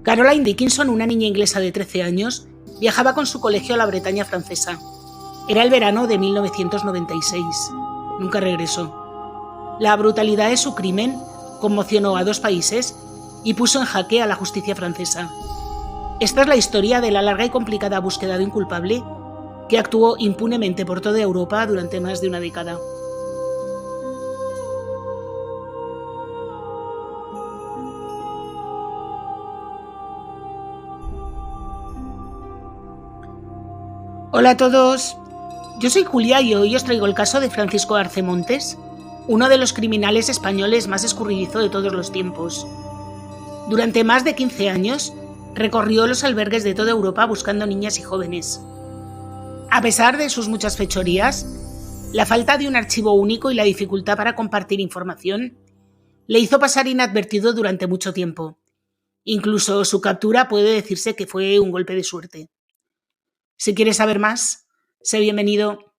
Caroline Dickinson, una niña inglesa de 13 años, viajaba con su colegio a la Bretaña francesa. Era el verano de 1996. Nunca regresó. La brutalidad de su crimen conmocionó a 2 países y puso en jaque a la justicia francesa. Esta es la historia de la larga y complicada búsqueda de un culpable que actuó impunemente por toda Europa durante más de una década. Hola a todos, yo soy Julia y hoy os traigo el caso de Francisco Arce Montes, uno de los criminales españoles más escurridizo de todos los tiempos. Durante más de 15 años, recorrió los albergues de toda Europa buscando niñas y jóvenes. A pesar de sus muchas fechorías, la falta de un archivo único y la dificultad para compartir información le hizo pasar inadvertido durante mucho tiempo. Incluso su captura puede decirse que fue un golpe de suerte. Si quieres saber más, sé bienvenido.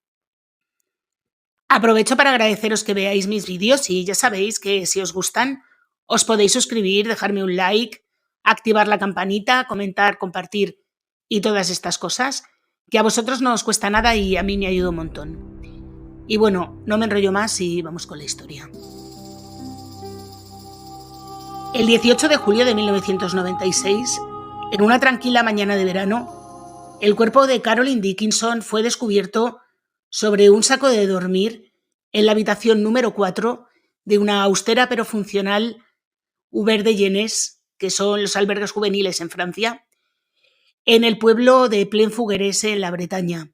Aprovecho para agradeceros que veáis mis vídeos y ya sabéis que si os gustan, os podéis suscribir, dejarme un like, activar la campanita, comentar, compartir y todas estas cosas, que a vosotros no os cuesta nada y a mí me ayuda un montón. Y bueno, no me enrollo más y vamos con la historia. El 18 de julio de 1996, en una tranquila mañana de verano, el cuerpo de Caroline Dickinson fue descubierto sobre un saco de dormir en la habitación número 4 de una austera pero funcional Auberge de Jeunesse, que son los albergues juveniles en Francia, en el pueblo de Plainfugueres, en la Bretaña.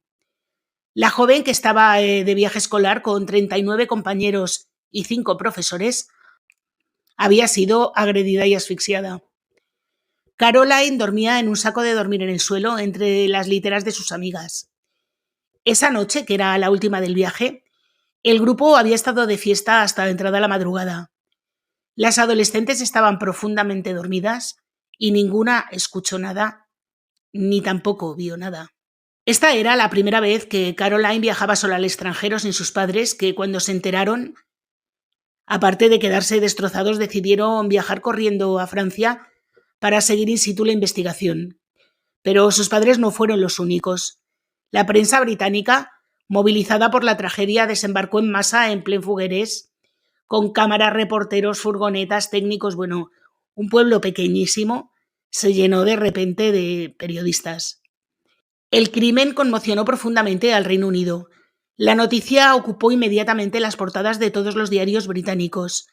La joven, que estaba de viaje escolar con 39 compañeros y 5 profesores, había sido agredida y asfixiada. Caroline dormía en un saco de dormir en el suelo entre las literas de sus amigas. Esa noche, que era la última del viaje, el grupo había estado de fiesta hasta entrada la madrugada. Las adolescentes estaban profundamente dormidas y ninguna escuchó nada, ni tampoco vio nada. Esta era la primera vez que Caroline viajaba sola al extranjero sin sus padres, que cuando se enteraron, aparte de quedarse destrozados, decidieron viajar corriendo a Francia para seguir in situ la investigación. Pero sus padres no fueron los únicos. La prensa británica, movilizada por la tragedia, desembarcó en masa en Plainfugueres, con cámaras, reporteros, furgonetas, técnicos. Bueno, un pueblo pequeñísimo se llenó de repente de periodistas. El crimen conmocionó profundamente al Reino Unido. La noticia ocupó inmediatamente las portadas de todos los diarios británicos.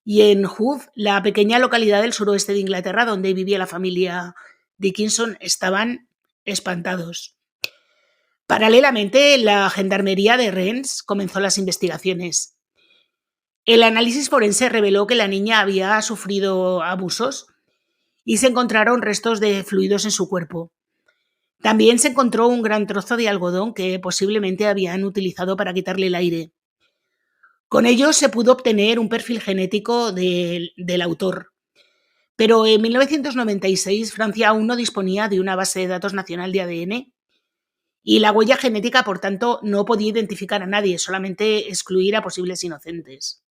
Y en Hove, la pequeña localidad del suroeste de Inglaterra donde vivía la familia Dickinson, estaban espantados. Paralelamente, la gendarmería de Rennes comenzó las investigaciones. El análisis forense reveló que la niña había sufrido abusos y se encontraron restos de fluidos en su cuerpo. También se encontró un gran trozo de algodón que posiblemente habían utilizado para quitarle el aire. Con ello se pudo obtener un perfil genético del autor. Pero en 1996 Francia aún no disponía de una base de datos nacional de ADN y la huella genética, por tanto, no podía identificar a nadie, solamente excluir a posibles inocentes.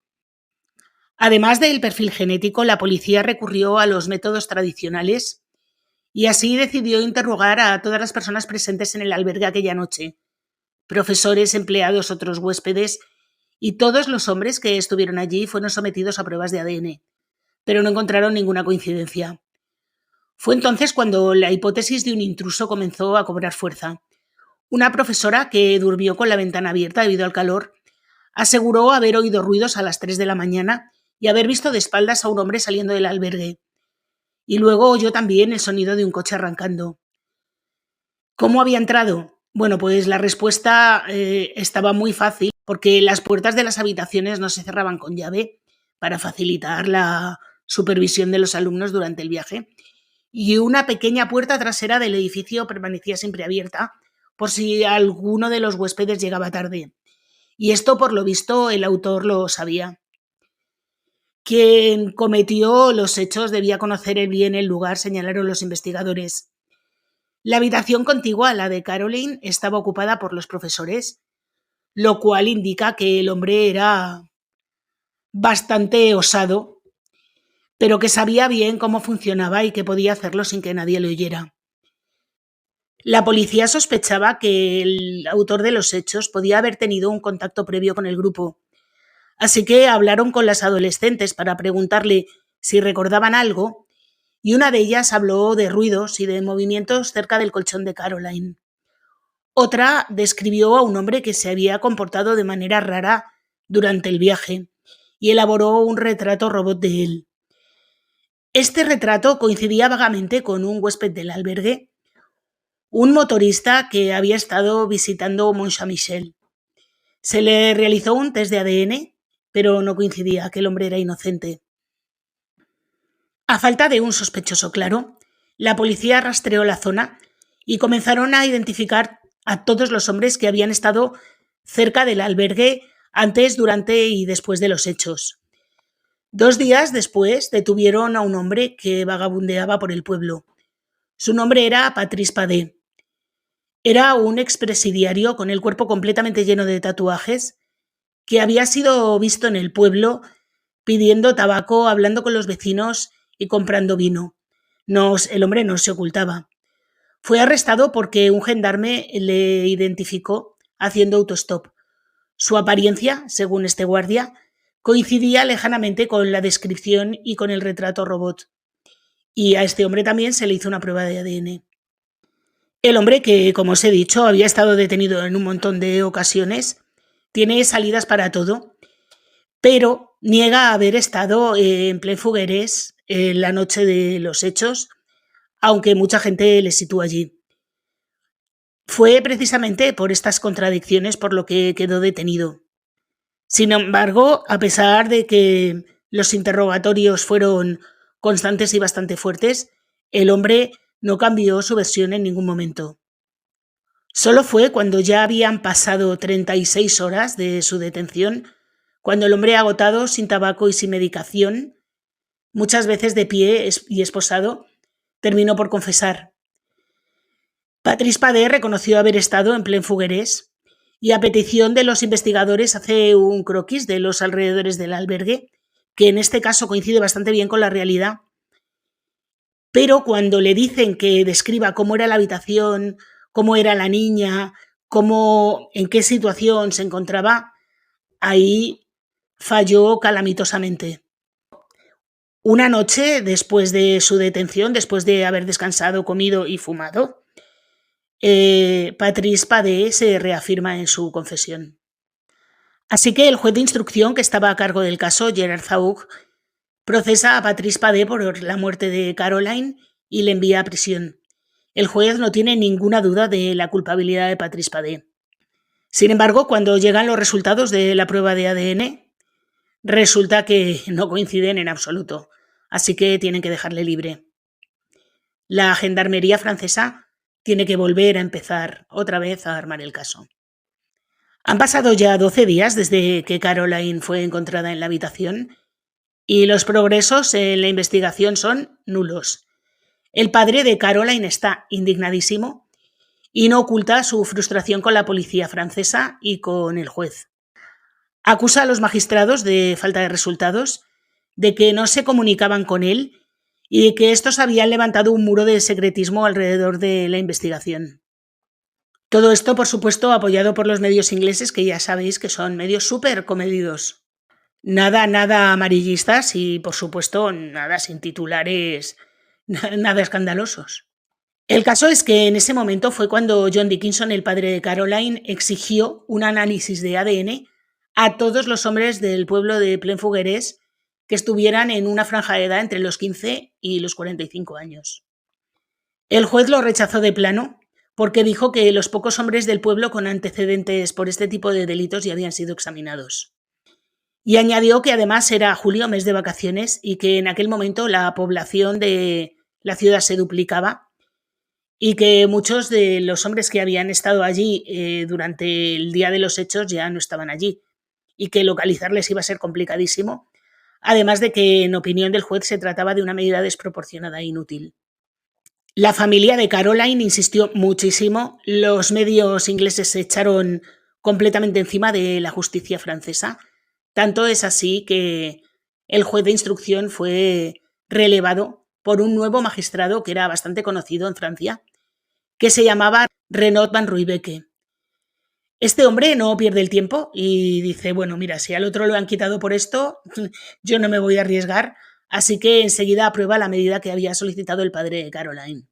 Además del perfil genético, la policía recurrió a los métodos tradicionales y así decidió interrogar a todas las personas presentes en el albergue aquella noche: profesores, empleados, otros huéspedes, y todos los hombres que estuvieron allí fueron sometidos a pruebas de ADN, pero no encontraron ninguna coincidencia. Fue entonces cuando la hipótesis de un intruso comenzó a cobrar fuerza. Una profesora, que durmió con la ventana abierta debido al calor, aseguró haber oído ruidos a las 3 de la mañana y haber visto de espaldas a un hombre saliendo del albergue. Y luego oyó también el sonido de un coche arrancando. ¿Cómo había entrado? Bueno, pues la respuesta estaba muy fácil, porque las puertas de las habitaciones no se cerraban con llave para facilitar la supervisión de los alumnos durante el viaje, y una pequeña puerta trasera del edificio permanecía siempre abierta por si alguno de los huéspedes llegaba tarde. Y esto, por lo visto, el autor lo sabía. Quien cometió los hechos debía conocer bien el lugar, señalaron los investigadores. La habitación contigua a la de Caroline estaba ocupada por los profesores, lo cual indica que el hombre era bastante osado, pero que sabía bien cómo funcionaba y que podía hacerlo sin que nadie lo oyera. La policía sospechaba que el autor de los hechos podía haber tenido un contacto previo con el grupo, así que hablaron con las adolescentes para preguntarle si recordaban algo, y una de ellas habló de ruidos y de movimientos cerca del colchón de Caroline. Otra describió a un hombre que se había comportado de manera rara durante el viaje y elaboró un retrato robot de él. Este retrato coincidía vagamente con un huésped del albergue, un motorista que había estado visitando Mont Saint-Michel. Se le realizó un test de ADN, pero no coincidía, aquel hombre era inocente. A falta de un sospechoso claro, la policía rastreó la zona y comenzaron a identificar a todos los hombres que habían estado cerca del albergue antes, durante y después de los hechos. 2 días después detuvieron a un hombre que vagabundeaba por el pueblo. Su nombre era Patrice Padet. Era un expresidiario con el cuerpo completamente lleno de tatuajes que había sido visto en el pueblo pidiendo tabaco, hablando con los vecinos y comprando vino. El hombre no se ocultaba. Fue arrestado porque un gendarme le identificó haciendo autostop. Su apariencia, según este guardia, coincidía lejanamente con la descripción y con el retrato robot. Y a este hombre también se le hizo una prueba de ADN. El hombre, que, como os he dicho, había estado detenido en un montón de ocasiones, tiene salidas para todo, pero niega haber estado en Plaine-Fougueres la noche de los hechos, aunque mucha gente le sitúa allí. Fue precisamente por estas contradicciones por lo que quedó detenido. Sin embargo, a pesar de que los interrogatorios fueron constantes y bastante fuertes, el hombre no cambió su versión en ningún momento. Solo fue cuando ya habían pasado 36 horas de su detención, cuando el hombre agotado, sin tabaco y sin medicación, muchas veces de pie y esposado, terminó por confesar. Patrice Padet reconoció haber estado en Plaine-Fougueres y a petición de los investigadores hace un croquis de los alrededores del albergue, que en este caso coincide bastante bien con la realidad. Pero cuando le dicen que describa cómo era la habitación, cómo era la niña, en qué situación se encontraba, ahí falló calamitosamente. Una noche después de su detención, después de haber descansado, comido y fumado, Patrice Padet se reafirma en su confesión. Así que el juez de instrucción que estaba a cargo del caso, Gerard Zaugg, procesa a Patrice Padet por la muerte de Caroline y le envía a prisión. El juez no tiene ninguna duda de la culpabilidad de Patrice Padet. Sin embargo, cuando llegan los resultados de la prueba de ADN, resulta que no coinciden en absoluto, así que tienen que dejarle libre. La gendarmería francesa tiene que volver a empezar otra vez a armar el caso. Han pasado ya 12 días desde que Caroline fue encontrada en la habitación y los progresos en la investigación son nulos. El padre de Caroline está indignadísimo y no oculta su frustración con la policía francesa y con el juez. Acusa a los magistrados de falta de resultados, de que no se comunicaban con él y de que estos habían levantado un muro de secretismo alrededor de la investigación. Todo esto, por supuesto, apoyado por los medios ingleses, que ya sabéis que son medios súper comedidos. Nada amarillistas y, por supuesto, nada sin titulares, nada escandalosos. El caso es que en ese momento fue cuando John Dickinson, el padre de Caroline, exigió un análisis de ADN a todos los hombres del pueblo de Plaine-Fougueres que estuvieran en una franja de edad entre los 15 y los 45 años. El juez lo rechazó de plano porque dijo que los pocos hombres del pueblo con antecedentes por este tipo de delitos ya habían sido examinados. Y añadió que además era julio, mes de vacaciones, y que en aquel momento la población de la ciudad se duplicaba y que muchos de los hombres que habían estado allí durante el día de los hechos ya no estaban allí y que localizarles iba a ser complicadísimo, además de que, en opinión del juez, se trataba de una medida desproporcionada e inútil. La familia de Caroline insistió muchísimo, los medios ingleses se echaron completamente encima de la justicia francesa, tanto es así que el juez de instrucción fue relevado por un nuevo magistrado que era bastante conocido en Francia, que se llamaba Renaud van Ruybeeke. Este hombre no pierde el tiempo y dice, bueno, mira, si al otro lo han quitado por esto, yo no me voy a arriesgar, así que enseguida aprueba la medida que había solicitado el padre de Caroline.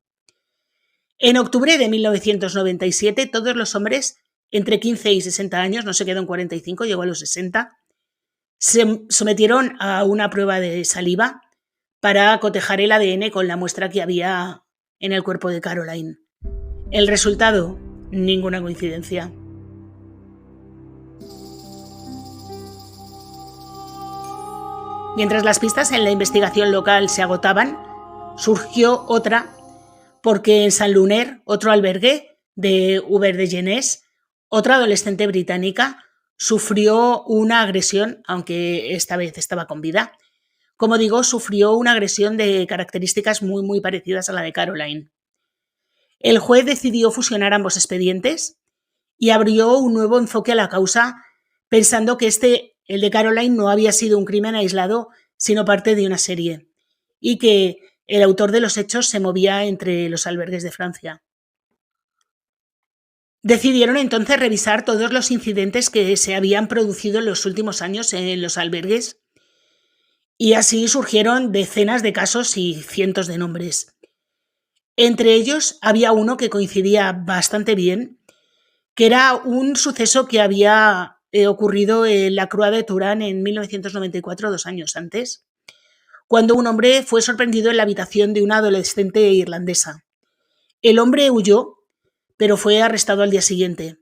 En octubre de 1997, todos los hombres entre 15 y 60 años, no se quedó en 45, llegó a los 60, se sometieron a una prueba de saliva para cotejar el ADN con la muestra que había en el cuerpo de Caroline. El resultado, ninguna coincidencia. Mientras las pistas en la investigación local se agotaban, surgió otra porque en Saint-Lunaire, otro albergue de Aubervilliers, otra adolescente británica, sufrió una agresión, aunque esta vez estaba con vida. Como digo, sufrió una agresión de características muy parecidas a la de Caroline. El juez decidió fusionar ambos expedientes y abrió un nuevo enfoque a la causa, pensando que el de Caroline, no había sido un crimen aislado, sino parte de una serie, y que el autor de los hechos se movía entre los albergues de Francia. Decidieron entonces revisar todos los incidentes que se habían producido en los últimos años en los albergues, y así surgieron decenas de casos y cientos de nombres. Entre ellos había uno que coincidía bastante bien, que era un suceso que había ocurrido en la Croix de Touraine en 1994, 2 años antes, cuando un hombre fue sorprendido en la habitación de una adolescente irlandesa. El hombre huyó, pero fue arrestado al día siguiente.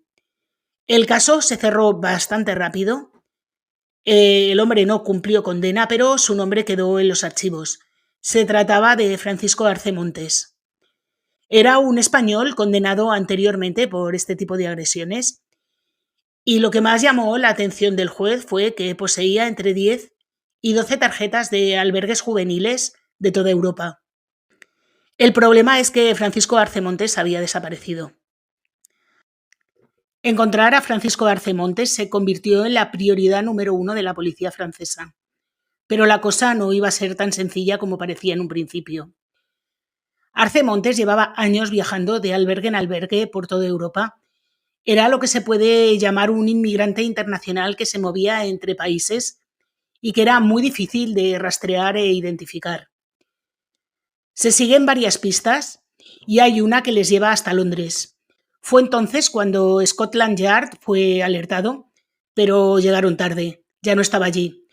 El caso se cerró bastante rápido. El hombre no cumplió condena, pero su nombre quedó en los archivos. Se trataba de Francisco Arce Montes. Era un español condenado anteriormente por este tipo de agresiones, y lo que más llamó la atención del juez fue que poseía entre 10 y 12 tarjetas de albergues juveniles de toda Europa. El problema es que Francisco Arce Montes había desaparecido. Encontrar a Francisco Arce Montes se convirtió en la prioridad número 1 de la policía francesa, pero la cosa no iba a ser tan sencilla como parecía en un principio. Arce Montes llevaba años viajando de albergue en albergue por toda Europa. Era lo que se puede llamar un inmigrante internacional que se movía entre países y que era muy difícil de rastrear e identificar. Se siguen varias pistas y hay una que les lleva hasta Londres. Fue entonces cuando Scotland Yard fue alertado, pero llegaron tarde, ya no estaba allí.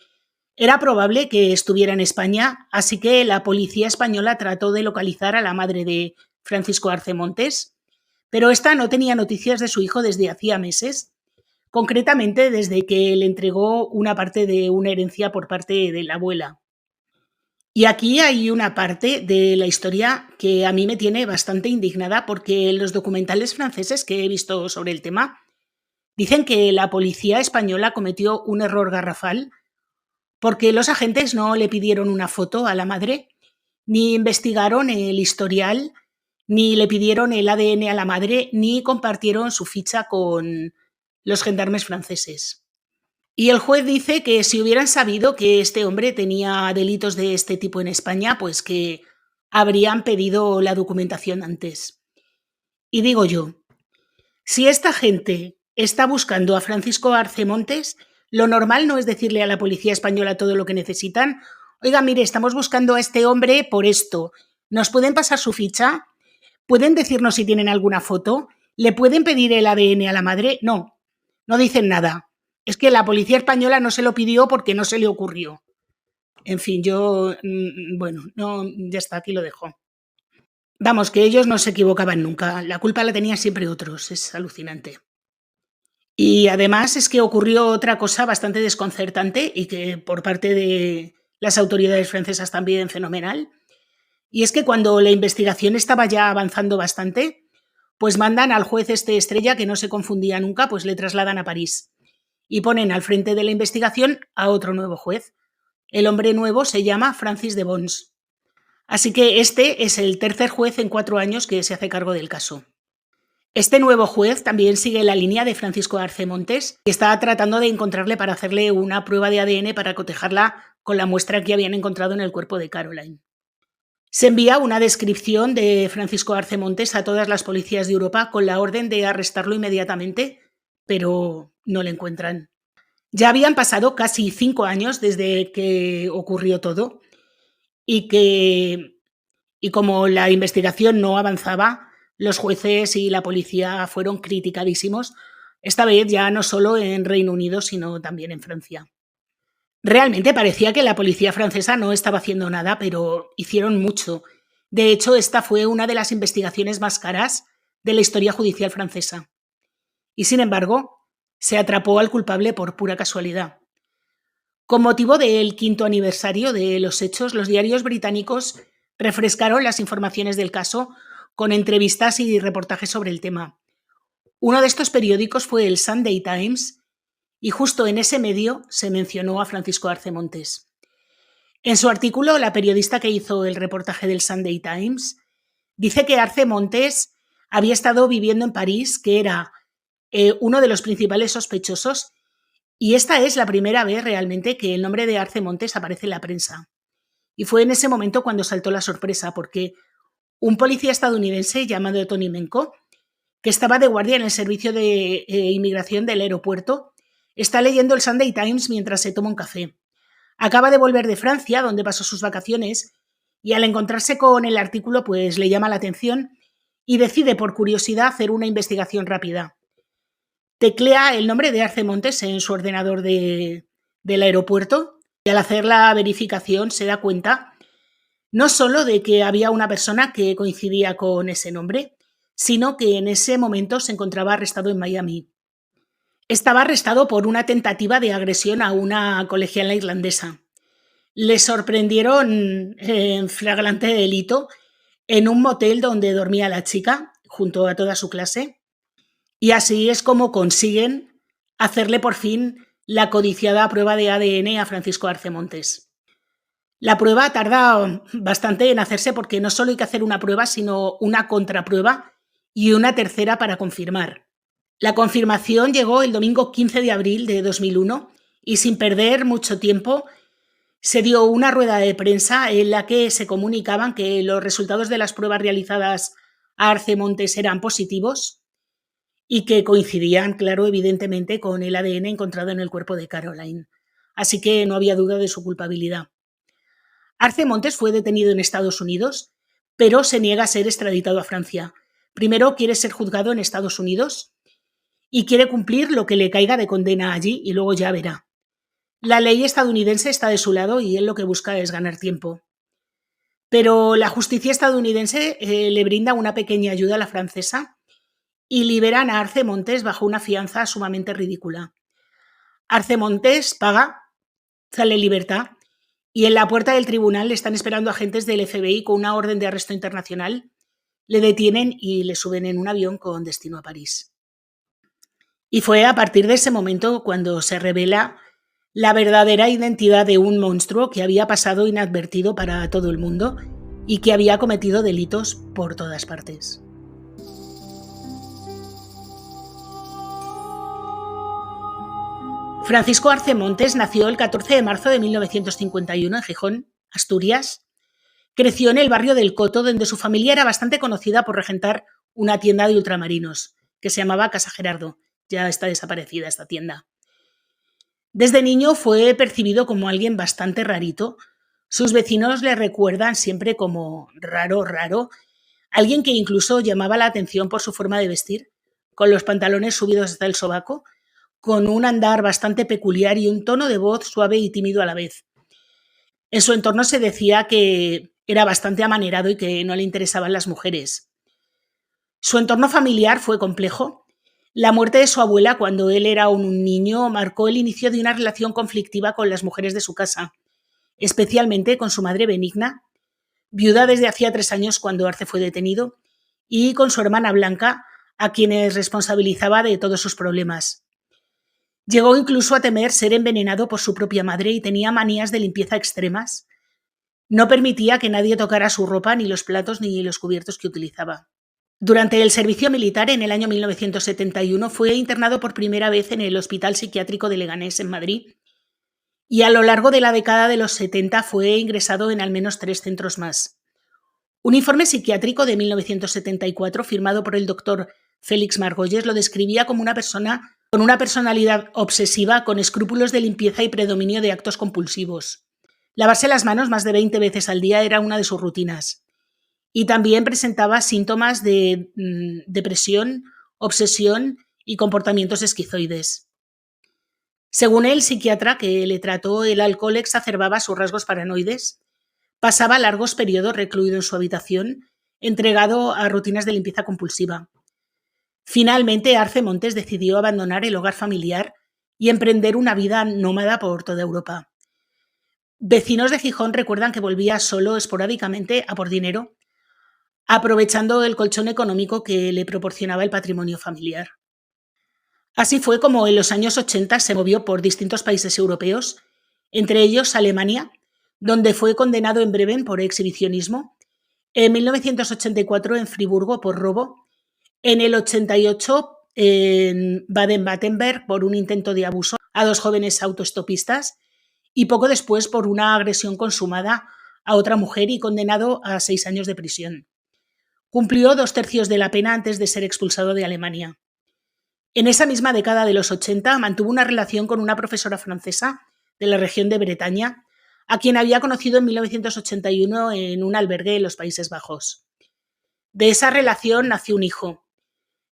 Era probable que estuviera en España, así que la policía española trató de localizar a la madre de Francisco Arce Montes, pero esta no tenía noticias de su hijo desde hacía meses, concretamente desde que le entregó una parte de una herencia por parte de la abuela. Y aquí hay una parte de la historia que a mí me tiene bastante indignada, porque en los documentales franceses que he visto sobre el tema dicen que la policía española cometió un error garrafal porque los agentes no le pidieron una foto a la madre, ni investigaron el historial, ni le pidieron el ADN a la madre, ni compartieron su ficha con los gendarmes franceses. Y el juez dice que si hubieran sabido que este hombre tenía delitos de este tipo en España, pues que habrían pedido la documentación antes. Y digo yo, si esta gente está buscando a Francisco Arce Montes, lo normal no es decirle a la policía española todo lo que necesitan. Oiga, mire, estamos buscando a este hombre por esto. ¿Nos pueden pasar su ficha? ¿Pueden decirnos si tienen alguna foto? ¿Le pueden pedir el ADN a la madre? No, no dicen nada. Es que la policía española no se lo pidió porque no se le ocurrió. En fin, bueno, no, ya está, aquí lo dejo. Vamos, que ellos no se equivocaban nunca. La culpa la tenían siempre otros. Es alucinante. Y además es que ocurrió otra cosa bastante desconcertante y que por parte de las autoridades francesas también fenomenal. Y es que cuando la investigación estaba ya avanzando bastante, pues mandan al juez estrella, que no se confundía nunca, pues le trasladan a París. Y ponen al frente de la investigación a otro nuevo juez. El hombre nuevo se llama Francis de Bons. Así que este es el tercer juez en 4 años que se hace cargo del caso. Este nuevo juez también sigue la línea de Francisco Arce Montes, que está tratando de encontrarle para hacerle una prueba de ADN para cotejarla con la muestra que habían encontrado en el cuerpo de Caroline. Se envía una descripción de Francisco Arce Montes a todas las policías de Europa con la orden de arrestarlo inmediatamente, pero no le encuentran. Ya habían pasado casi 5 años desde que ocurrió todo y como la investigación no avanzaba, los jueces y la policía fueron criticadísimos, esta vez ya no solo en Reino Unido, sino también en Francia. Realmente parecía que la policía francesa no estaba haciendo nada, pero hicieron mucho. De hecho, esta fue una de las investigaciones más caras de la historia judicial francesa. Y sin embargo, se atrapó al culpable por pura casualidad. Con motivo del 5º aniversario de los hechos, los diarios británicos refrescaron las informaciones del caso con entrevistas y reportajes sobre el tema. Uno de estos periódicos fue el Sunday Times, y justo en ese medio se mencionó a Francisco Arce Montes. En su artículo, la periodista que hizo el reportaje del Sunday Times dice que Arce Montes había estado viviendo en París, que era uno de los principales sospechosos, y esta es la primera vez realmente que el nombre de Arce Montes aparece en la prensa. Y fue en ese momento cuando saltó la sorpresa, porque un policía estadounidense llamado Tony Menko, que estaba de guardia en el servicio de inmigración del aeropuerto, está leyendo el Sunday Times mientras se toma un café. Acaba de volver de Francia, donde pasó sus vacaciones, y al encontrarse con el artículo, pues le llama la atención y decide por curiosidad hacer una investigación rápida. Teclea el nombre de Arce Montes en su ordenador del aeropuerto y al hacer la verificación se da cuenta no solo de que había una persona que coincidía con ese nombre, sino que en ese momento se encontraba arrestado en Miami. Estaba arrestado por una tentativa de agresión a una colegiala irlandesa. Le sorprendieron en flagrante delito en un motel donde dormía la chica junto a toda su clase, y así es como consiguen hacerle por fin la codiciada prueba de ADN a Francisco Arce Montes. La prueba tarda bastante en hacerse porque no solo hay que hacer una prueba, sino una contraprueba y una tercera para confirmar. La confirmación llegó el domingo 15 de abril de 2001 y sin perder mucho tiempo se dio una rueda de prensa en la que se comunicaban que los resultados de las pruebas realizadas a Arce Montes eran positivos y que coincidían, claro, evidentemente, con el ADN encontrado en el cuerpo de Caroline. Así que no había duda de su culpabilidad. Arce Montes fue detenido en Estados Unidos, pero se niega a ser extraditado a Francia. Primero quiere ser juzgado en Estados Unidos y quiere cumplir lo que le caiga de condena allí y luego ya verá. La ley estadounidense está de su lado y él lo que busca es ganar tiempo. Pero la justicia estadounidense le brinda una pequeña ayuda a la francesa y liberan a Arce Montes bajo una fianza sumamente ridícula. Arce Montes paga, sale en libertad y en la puerta del tribunal le están esperando agentes del FBI con una orden de arresto internacional. Le detienen y le suben en un avión con destino a París. Y fue a partir de ese momento cuando se revela la verdadera identidad de un monstruo que había pasado inadvertido para todo el mundo y que había cometido delitos por todas partes. Francisco Arce Montes nació el 14 de marzo de 1951 en Gijón, Asturias. Creció en el barrio del Coto, donde su familia era bastante conocida por regentar una tienda de ultramarinos, que se llamaba Casa Gerardo. Ya está desaparecida esta tienda. Desde niño fue percibido como alguien bastante rarito. Sus vecinos le recuerdan siempre como raro, alguien que incluso llamaba la atención por su forma de vestir, con los pantalones subidos hasta el sobaco, con un andar bastante peculiar y un tono de voz suave y tímido a la vez. En su entorno se decía que era bastante amanerado y que no le interesaban las mujeres. Su entorno familiar fue complejo. La muerte de su abuela cuando él era un niño marcó el inicio de una relación conflictiva con las mujeres de su casa, especialmente con su madre Benigna, viuda desde hacía 3 años cuando Arce fue detenido, y con su hermana Blanca, a quienes responsabilizaba de todos sus problemas. Llegó incluso a temer ser envenenado por su propia madre y tenía manías de limpieza extremas. No permitía que nadie tocara su ropa, ni los platos, ni los cubiertos que utilizaba. Durante el servicio militar, en el año 1971, fue internado por primera vez en el Hospital Psiquiátrico de Leganés, en Madrid, y a lo largo de la década de los 70 fue ingresado en al menos 3 centros más. Un informe psiquiátrico de 1974 firmado por el doctor Félix Margolles lo describía como una persona con una personalidad obsesiva, con escrúpulos de limpieza y predominio de actos compulsivos. Lavarse las manos más de 20 veces al día era una de sus rutinas. Y también presentaba síntomas de depresión, obsesión y comportamientos esquizoides. Según el psiquiatra que le trató, el alcohol exacerbaba sus rasgos paranoides. Pasaba largos periodos recluido en su habitación, entregado a rutinas de limpieza compulsiva. Finalmente, Arce Montes decidió abandonar el hogar familiar y emprender una vida nómada por toda Europa. Vecinos de Gijón recuerdan que volvía solo esporádicamente a por dinero, aprovechando el colchón económico que le proporcionaba el patrimonio familiar. Así fue como en los años 80 se movió por distintos países europeos, entre ellos Alemania, donde fue condenado en Bremen por exhibicionismo, en 1984 en Friburgo por robo, en el 88 en Baden-Württemberg por un intento de abuso a 2 jóvenes autoestopistas y poco después por una agresión consumada a otra mujer y condenado a 6 años de prisión. Cumplió 2/3 de la pena antes de ser expulsado de Alemania. En esa misma década de los 80 mantuvo una relación con una profesora francesa de la región de Bretaña, a quien había conocido en 1981 en un albergue en los Países Bajos. De esa relación nació un hijo.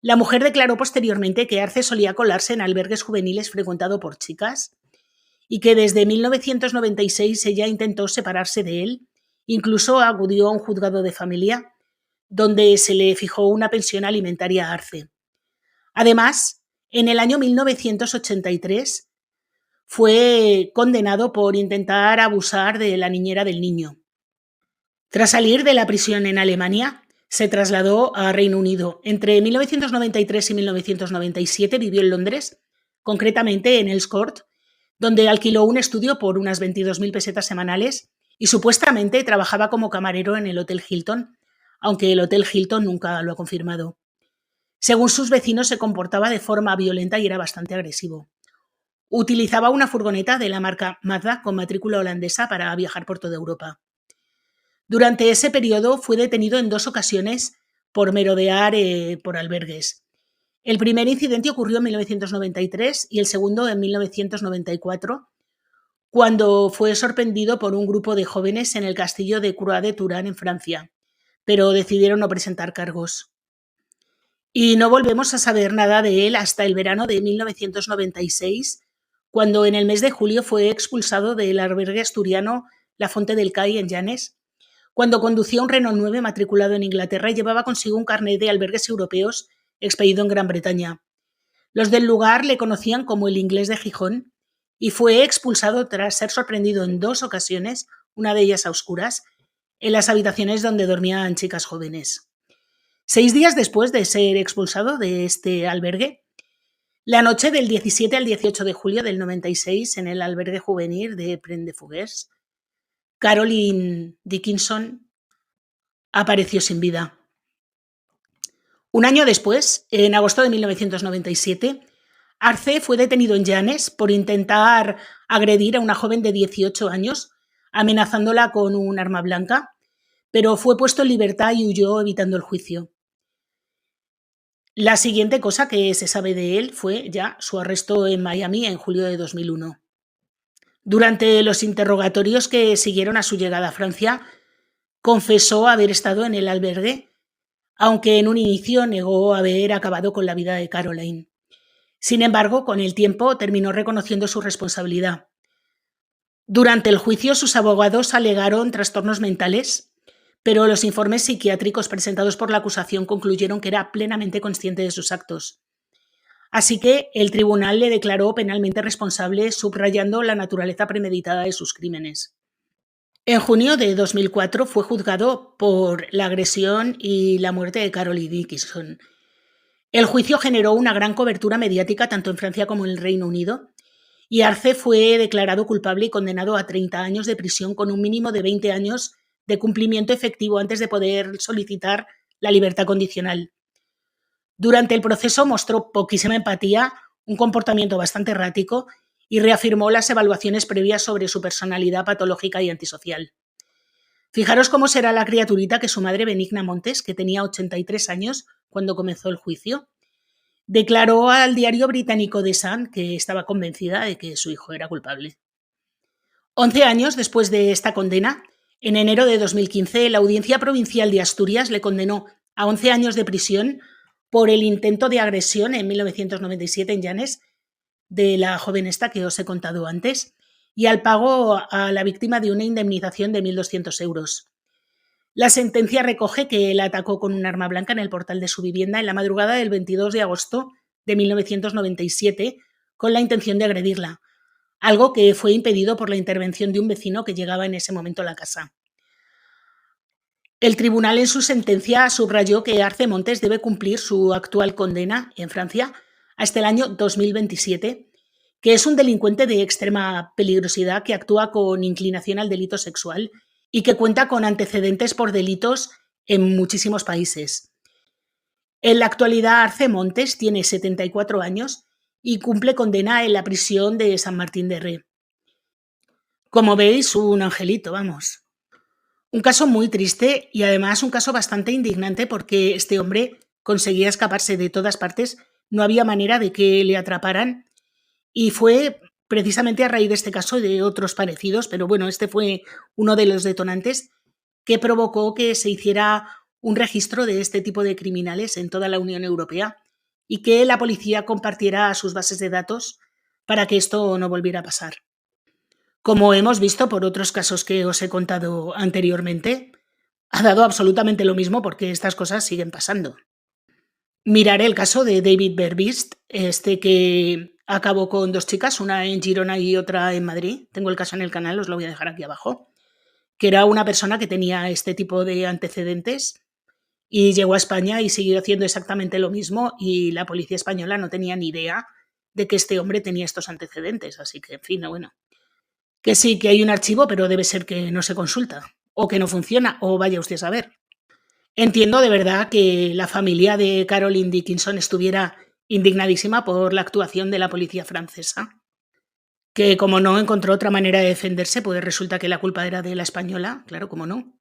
La mujer declaró posteriormente que Arce solía colarse en albergues juveniles frecuentado por chicas y que desde 1996 ella intentó separarse de él, incluso acudió a un juzgado de familia, donde se le fijó una pensión alimentaria a Arce. Además, en el año 1983 fue condenado por intentar abusar de la niñera del niño. Tras salir de la prisión en Alemania, se trasladó a Reino Unido. Entre 1993 y 1997 vivió en Londres, concretamente en Earls Court, donde alquiló un estudio por unas 22.000 pesetas semanales y supuestamente trabajaba como camarero en el Hotel Hilton, aunque el Hotel Hilton nunca lo ha confirmado. Según sus vecinos, se comportaba de forma violenta y era bastante agresivo. Utilizaba una furgoneta de la marca Mazda con matrícula holandesa para viajar por toda Europa. Durante ese periodo fue detenido en 2 ocasiones por merodear por albergues. El primer incidente ocurrió en 1993 y el segundo en 1994, cuando fue sorprendido por un grupo de jóvenes en el castillo de Croix de Touraine, en Francia, pero decidieron no presentar cargos. Y no volvemos a saber nada de él hasta el verano de 1996, cuando en el mes de julio fue expulsado del albergue asturiano La Fonte del Cai en Llanes, cuando conducía un Renault 9 matriculado en Inglaterra y llevaba consigo un carnet de albergues europeos expedido en Gran Bretaña. Los del lugar le conocían como el inglés de Gijón y fue expulsado tras ser sorprendido en 2 ocasiones, una de ellas a oscuras, en las habitaciones donde dormían chicas jóvenes. 6 días después de ser expulsado de este albergue, la noche del 17 al 18 de julio del 96, en el albergue juvenil de Prendefuguers, Caroline Dickinson apareció sin vida. Un año después, en agosto de 1997, Arce fue detenido en Llanes por intentar agredir a una joven de 18 años, amenazándola con un arma blanca, pero fue puesto en libertad y huyó evitando el juicio. La siguiente cosa que se sabe de él fue ya su arresto en Miami en julio de 2001. Durante los interrogatorios que siguieron a su llegada a Francia, confesó haber estado en el albergue, aunque en un inicio negó haber acabado con la vida de Caroline. Sin embargo, con el tiempo terminó reconociendo su responsabilidad. Durante el juicio, sus abogados alegaron trastornos mentales, pero los informes psiquiátricos presentados por la acusación concluyeron que era plenamente consciente de sus actos. Así que el tribunal le declaró penalmente responsable, subrayando la naturaleza premeditada de sus crímenes. En junio de 2004 fue juzgado por la agresión y la muerte de Caroline Dickinson. El juicio generó una gran cobertura mediática tanto en Francia como en el Reino Unido, y Arce fue declarado culpable y condenado a 30 años de prisión con un mínimo de 20 años de cumplimiento efectivo antes de poder solicitar la libertad condicional. Durante el proceso mostró poquísima empatía, un comportamiento bastante errático y reafirmó las evaluaciones previas sobre su personalidad patológica y antisocial. Fijaros cómo será la criaturita que su madre Benigna Montes, que tenía 83 años cuando comenzó el juicio, declaró al diario británico The Sun que estaba convencida de que su hijo era culpable. 11 años después de esta condena, en enero de 2015, la Audiencia Provincial de Asturias le condenó a 11 años de prisión por el intento de agresión en 1997 en Llanes de la joven esta que os he contado antes y al pago a la víctima de una indemnización de 1.200 euros. La sentencia recoge que él atacó con un arma blanca en el portal de su vivienda en la madrugada del 22 de agosto de 1997 con la intención de agredirla, algo que fue impedido por la intervención de un vecino que llegaba en ese momento a la casa. El tribunal en su sentencia subrayó que Arce Montes debe cumplir su actual condena en Francia hasta el año 2027, que es un delincuente de extrema peligrosidad que actúa con inclinación al delito sexual y que cuenta con antecedentes por delitos en muchísimos países. En la actualidad, Arce Montes tiene 74 años y cumple condena en la prisión de San Martín de Ré. Como veis, un angelito, vamos. Un caso muy triste y además un caso bastante indignante porque este hombre conseguía escaparse de todas partes, no había manera de que le atraparan y fue precisamente a raíz de este caso y de otros parecidos, pero bueno, este fue uno de los detonantes que provocó que se hiciera un registro de este tipo de criminales en toda la Unión Europea y que la policía compartiera sus bases de datos para que esto no volviera a pasar. Como hemos visto por otros casos que os he contado anteriormente, ha dado absolutamente lo mismo porque estas cosas siguen pasando. Miraré el caso de David Berbist, este que acabó con 2 chicas, una en Girona y otra en Madrid. Tengo el caso en el canal, os lo voy a dejar aquí abajo. Que era una persona que tenía este tipo de antecedentes y llegó a España y siguió haciendo exactamente lo mismo y la policía española no tenía ni idea de que este hombre tenía estos antecedentes. Así que, en fin, bueno. Que sí, que hay un archivo, pero debe ser que no se consulta, o que no funciona, o vaya usted a saber. Entiendo de verdad que la familia de Caroline Dickinson estuviera indignadísima por la actuación de la policía francesa, que como no encontró otra manera de defenderse, pues resulta que la culpa era de la española, claro, como no.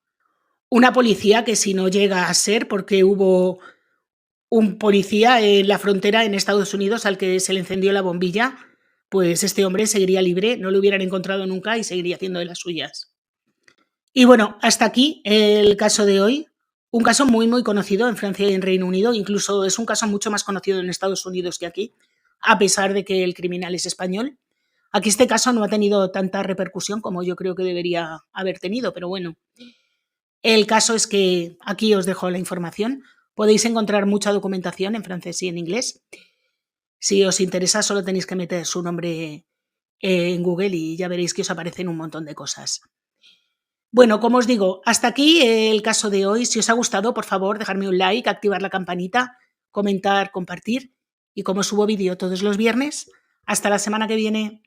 Una policía que si no llega a ser porque hubo un policía en la frontera en Estados Unidos al que se le encendió la bombilla, pues este hombre seguiría libre, no lo hubieran encontrado nunca y seguiría haciendo de las suyas. Y bueno, hasta aquí el caso de hoy. Un caso muy, muy conocido en Francia y en Reino Unido. Incluso es un caso mucho más conocido en Estados Unidos que aquí, a pesar de que el criminal es español. Aquí este caso no ha tenido tanta repercusión como yo creo que debería haber tenido, pero bueno. El caso es que aquí os dejo la información. Podéis encontrar mucha documentación en francés y en inglés. Si os interesa, solo tenéis que meter su nombre en Google y ya veréis que os aparecen un montón de cosas. Bueno, como os digo, hasta aquí el caso de hoy. Si os ha gustado, por favor, dejadme un like, activar la campanita, comentar, compartir. Y como subo vídeo todos los viernes, hasta la semana que viene.